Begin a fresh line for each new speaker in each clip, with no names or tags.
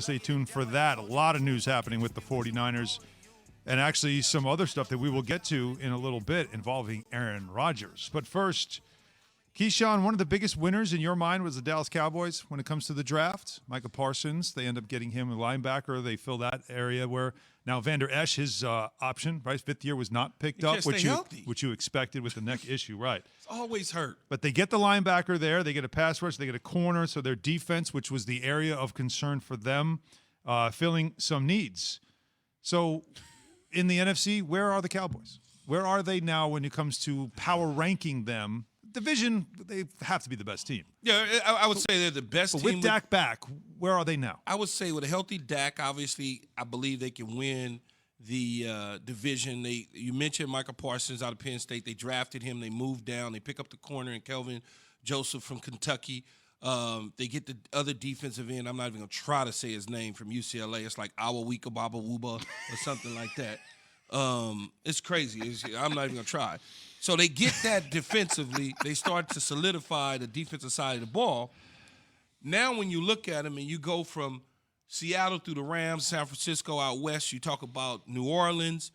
Stay tuned for that. A lot of news happening with the 49ers and actually some other stuff that we will get to in a little bit involving Aaron Rodgers. But first, Keyshawn, one of the biggest winners in your mind was the Dallas Cowboys when it comes to the draft. Micah Parsons, they end up getting him a linebacker. They fill that area where now Vander Esch, his option, right, fifth year was not picked up, which you expected with the neck issue, right.
It's always hurt.
But they get the linebacker there. They get a pass rush. They get a corner. So their defense, which was the area of concern for them, filling some needs. So in the NFC, where are the Cowboys? Where are they now when it comes to power ranking them? Division, they have to be the best team.
Yeah, I would say they're the best
but
team.
With Dak back, where are they now?
I would say with a healthy Dak, obviously, I believe they can win the division. You mentioned Micah Parsons out of Penn State. They drafted him. They moved down. They pick up the corner and Kelvin Joseph from Kentucky. They get the other defensive end. I'm not even going to try to say his name from UCLA. It's like Awawika Baba Wooba or something like that. It's crazy. I'm not even going to try. So they get that defensively. They start to solidify the defensive side of the ball. Now when you look at them and you go from Seattle through the Rams, San Francisco out west, you talk about New Orleans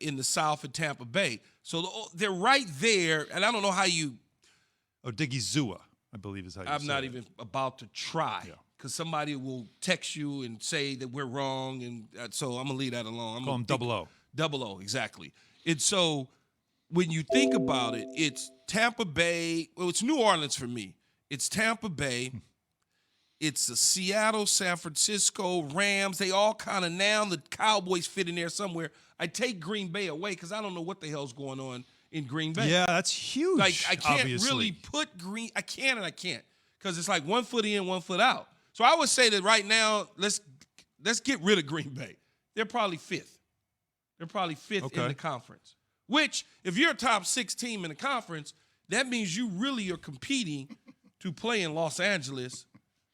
in the south and Tampa Bay. So they're right there, and I don't know how you –
Odigizua, I believe is how you say it.
I'm not even about to try because somebody will text you and say that we're wrong, and so I'm going to leave that alone.
Call him Double O.
Double O, exactly. And so – when you think about it, it's Tampa Bay. Well, it's New Orleans for me. It's Tampa Bay. It's the Seattle, San Francisco, Rams. They all kind of now the Cowboys fit in there somewhere. I take Green Bay away because I don't know what the hell's going on in Green Bay.
Yeah, that's huge.
Like I can't
obviously.
really put I can and I can't because it's like 1 foot in, 1 foot out. So I would say that right now, let's get rid of Green Bay. They're probably fifth. They're probably fifth in the conference. Which, if you're a top 6 team in the conference, that means you really are competing to play in Los Angeles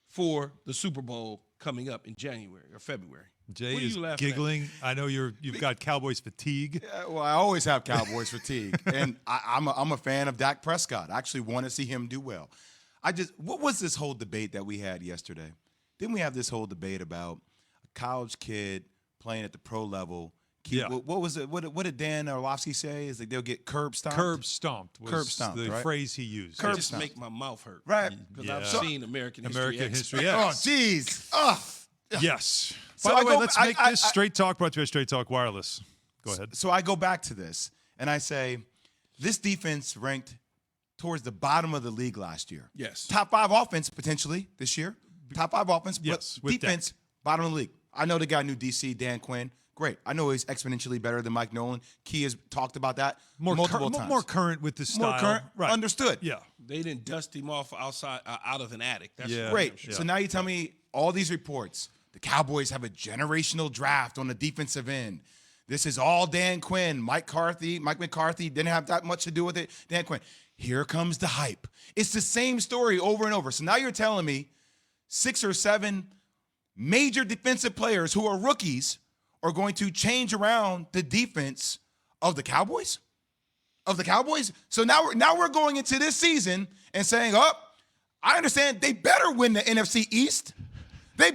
for the Super Bowl coming up in January or February.
Jay is giggling. I know you've got Cowboys fatigue.
Yeah, well, I always have Cowboys fatigue, and I'm a fan of Dak Prescott. I actually want to see him do well. What was this whole debate that we had yesterday? Didn't we have this whole debate about a college kid playing at the pro level?
Yeah.
What was it? What did Dan Orlovsky say? Is that they'll get curb stomped?
Curb stomped was the
right?
phrase he used.
Curb just make my mouth hurt.
Right.
Because I've seen American History X.
Oh, jeez.
Yes.
So
By the way, let's make this Straight Talk brought to you by Straight Talk Wireless. Go ahead.
So I go back to this, and I say, this defense ranked towards the bottom of the league last year.
Yes.
Top 5 offense potentially this year. Top 5 offense,
yes,
but defense, bottom of the league. I know they got a new DC, Dan Quinn. Great. I know he's exponentially better than Mike Nolan. Key has talked about that multiple times.
More current with the style.
More current.
Right.
Understood.
Yeah.
They didn't dust him off outside out of an attic. That's
Great.
Yeah.
So now you tell me all these reports. The Cowboys have a generational draft on the defensive end. This is all Dan Quinn. Mike McCarthy didn't have that much to do with it. Dan Quinn. Here comes the hype. It's the same story over and over. So now you're telling me 6 or 7 major defensive players who are rookies are going to change around the defense of the Cowboys? So now we're going into this season and saying, I understand they better win the NFC East. That's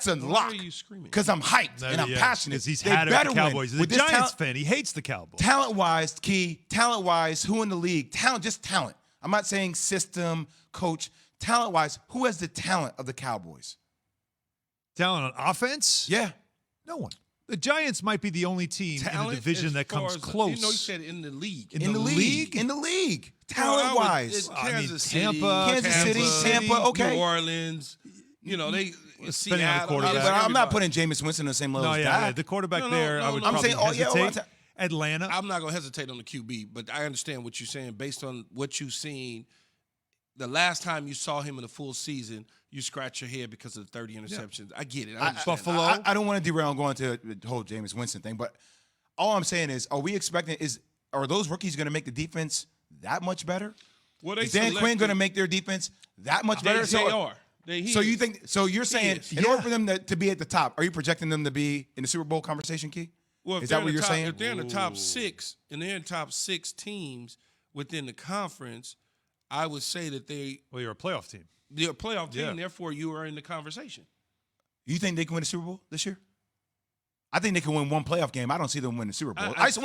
a lock.
Why are you screaming?
Because I'm hyped and I'm passionate.
Because he's had it with the Cowboys. He's a Giants fan. He hates the Cowboys.
Talent-wise, who in the league? Talent. I'm not saying system, coach. Talent-wise, who has the talent of the Cowboys?
Talent on offense?
Yeah.
No one. The Giants might be the only team in the division that comes close.
You said in the league.
In the league. Talent-wise.
Kansas
City, Tampa, okay.
New Orleans. They
Depending on the quarterback.
But I'm not putting Jameis Winston on the same level as Dak.
The quarterback there, I would probably hesitate. Atlanta.
I'm not going to hesitate on the QB, but I understand what you're saying based on what you've seen. The last time you saw him in a full season, you scratch your head because of the 30 interceptions. I get it.
Buffalo. I don't want to derail going to the whole Jameis Winston thing, but all I'm saying is, are those rookies going to make the defense that much better? Is Dan Quinn going to make their defense that much better?
They are.
You're saying in order for them to be at the top, are you projecting them to be in the Super Bowl conversation, Key?
Well,
is that what you're saying?
If they're in the top 6 and they're in top 6 teams within the conference, I would say that
Well, you're a playoff team.
They're a playoff team,
Yeah.
therefore you are in the conversation.
You think they can win the Super Bowl this year? I think they can win one playoff game. I don't see them win the Super Bowl. I just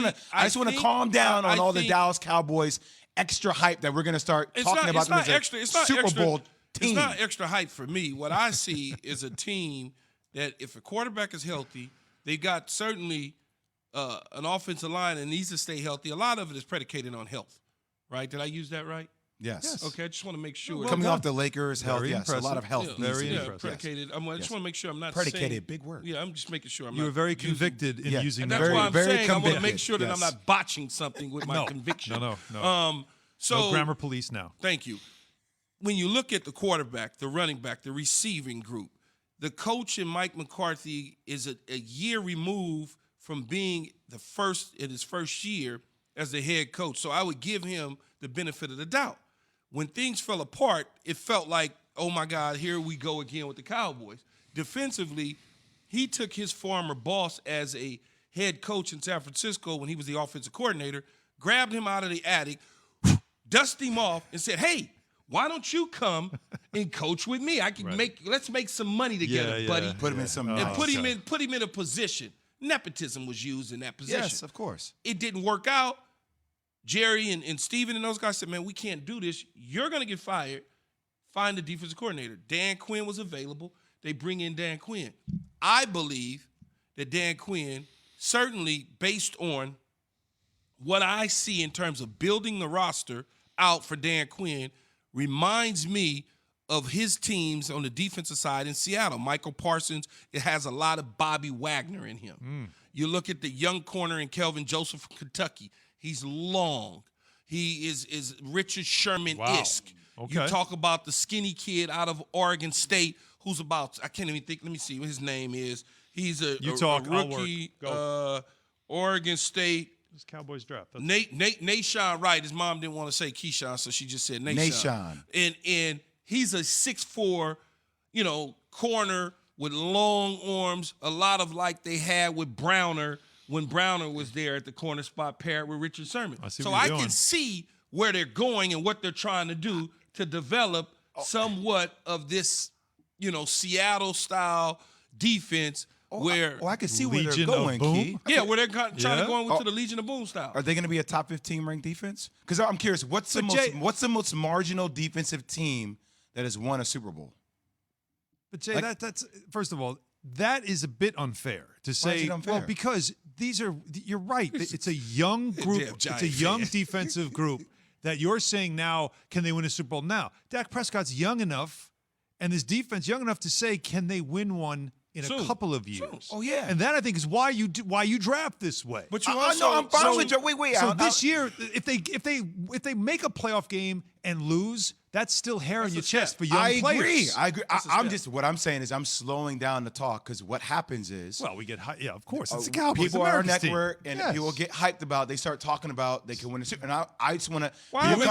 want to calm down on all the Dallas Cowboys extra hype that we're going to start talking about them as a Super Bowl team.
It's not extra hype for me. What I see is a team that if a quarterback is healthy, they got certainly an offensive line that needs to stay healthy. A lot of it is predicated on health, right? Did I use that right?
Yes.
Okay, I just want to make sure.
Coming off the Lakers, health,
Very
yes, a lot of health.
Yeah, very impressive.
Predicated. I just want to make sure I'm not
Predicated,
saying,
big word.
Yeah, I'm just making sure I'm
You
not.
were very
using-
convicted in using
And
that
that's
Very,
why
word.
I'm
very
saying I want to
convicted,
make sure that I'm
yes.
not botching something with my conviction.
No.
So
No grammar police now.
Thank you. When you look at the quarterback, the running back, the receiving group, the coach in Mike McCarthy is a year removed from being in his first year as the head coach. So I would give him the benefit of the doubt. When things fell apart, it felt like, oh my God, here we go again with the Cowboys. Defensively, he took his former boss as a head coach in San Francisco when he was the offensive coordinator, grabbed him out of the attic, dusted him off, and said, hey, why don't you come and coach with me? Let's make some money together, buddy.
Put him in some
And put him in a position. Nepotism was used in that position.
Yes, of course.
It didn't work out. Jerry and Steven and those guys said, man, we can't do this. You're going to get fired. Find the defensive coordinator. Dan Quinn was available. They bring in Dan Quinn. I believe that Dan Quinn, certainly based on what I see in terms of building the roster out for Dan Quinn, reminds me of his teams on the defensive side in Seattle. Michael Parsons, it has a lot of Bobby Wagner in him. You look at the young corner in Kelvin Joseph from Kentucky. He's long. He is Richard Sherman-esque.
Wow. Okay.
You talk about the skinny kid out of Oregon State who's about, I can't even think, let me see what his name is. He's a rookie, Oregon State.
This Cowboys draft.
Nashawn Wright. His mom didn't want to say Keyshawn, so she just said Nashawn. And he's a 6'4", corner with long arms, a lot of like they had with Browner when Browner was there at the corner spot paired with Richard Sherman. So I can see where they're going and what they're trying to do to develop somewhat of this, Seattle-style defense where
I can see where they're
Legion of
going,
Boom?
Key.
yeah, where they're trying to go into
Oh.
the Legion of Boom style.
Are they going to be a top 15 ranked defense? Because I'm curious, what's the most marginal defensive team that has won a Super Bowl?
But Jay, that's first of all, that is a bit unfair to say.
Why is it unfair?
Well, because you're right. It's a young group.
Damn
It's a
Giant
young
fan.
defensive group that you're saying now, can they win a Super Bowl? Now, Dak Prescott's young enough, and this defense young enough to say, can they win one in a
Soon.
couple of years?
Oh, yeah.
And that I think is why you draft this way.
But you
I
also,
know, I'm fine
so-
with you. Wait.
So this year, if they make a playoff game and lose, that's still hair on your chest for young
I
players.
agree.
That's a
I'm
step.
just what I'm saying is I'm slowing down the talk because what happens is
Well, we get high. Yeah, of course. It's the Cowboys.
people are on
America's team.
network and
Yes.
people get hyped about. They start talking about they can win a Super. And I just want to.
Well, I haven't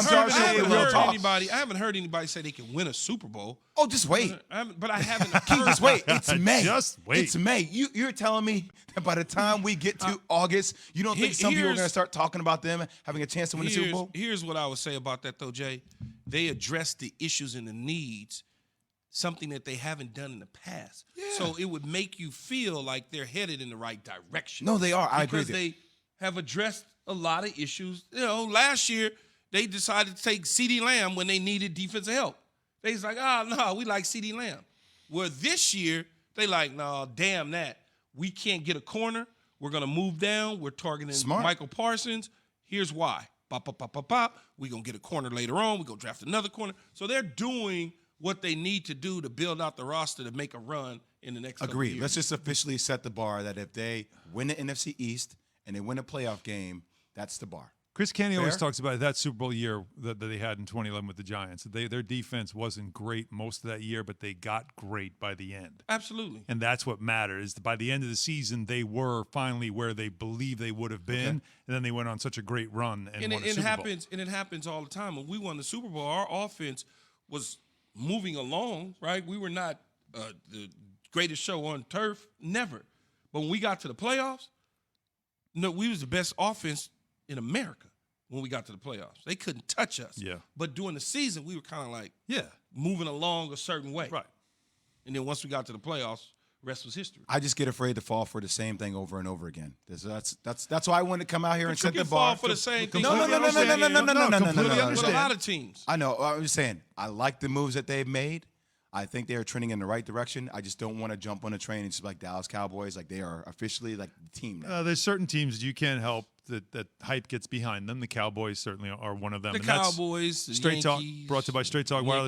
talk.
heard anybody say they can win a Super Bowl.
Oh, just wait.
I haven't
Keith,
heard.
just wait. It's May.
Just wait.
It's May. You're telling me that by the time we get to August, you don't think some people are going to start talking about them having a chance to win the Super Bowl?
Here's what I would say about that, though, Jay. They address the issues and the needs, something that they haven't done in the past.
Yeah.
So it would make you feel like they're headed in the right direction.
No, they are. I agree
Because
with you.
they have addressed a lot of issues. Last year, they decided to take CeeDee Lamb when they needed defensive help. They was like, no, we like CeeDee Lamb. Well, this year, they like, no, damn that. We can't get a corner. We're going to move down. We're targeting
Smart.
Michael Parsons. Here's why. Pop. We're going to get a corner later on. We're going to draft another corner. So they're doing what they need to do to build out the roster to make a run in the next couple
Agreed.
years.
Let's just officially set the bar that if they win the NFC East and they win a playoff game, that's the bar.
Chris Canny always
Fair?
talks about that Super Bowl year that they had in 2011 with the Giants. Their defense wasn't great most of that year, but they got great by the end.
Absolutely.
And that's what matters. By the end of the season, they were finally where they believed they would have been, and then they went on such a great run and won a Super Bowl.
And it happens all the time. When we won the Super Bowl, our offense was moving along, right? We were not the greatest show on turf, never. But when we got to the playoffs, no, we was the best offense in America when we got to the playoffs. They couldn't touch us.
Yeah.
But during the season, we were kind of like,
Yeah.
moving along a certain way.
Right.
And then once we got to the playoffs, rest was history.
I just get afraid to fall for the same thing over and over again. That's why I wanted to come out here and
You
set the
can
bar.
fall for the same thing.
No.
Completely
With a
understand.
lot of teams.
I know. I'm just saying. I like the moves that they've made. I think they are trending in the right direction. I just don't want to jump on a train and just like Dallas Cowboys, like they are officially like the team now.
There's certain teams you can't help that hype gets behind them. The Cowboys certainly are one of them.
The
And that's
Cowboys, the
Straight Talk,
Yankees,
brought to you by Straight Talk Wireless.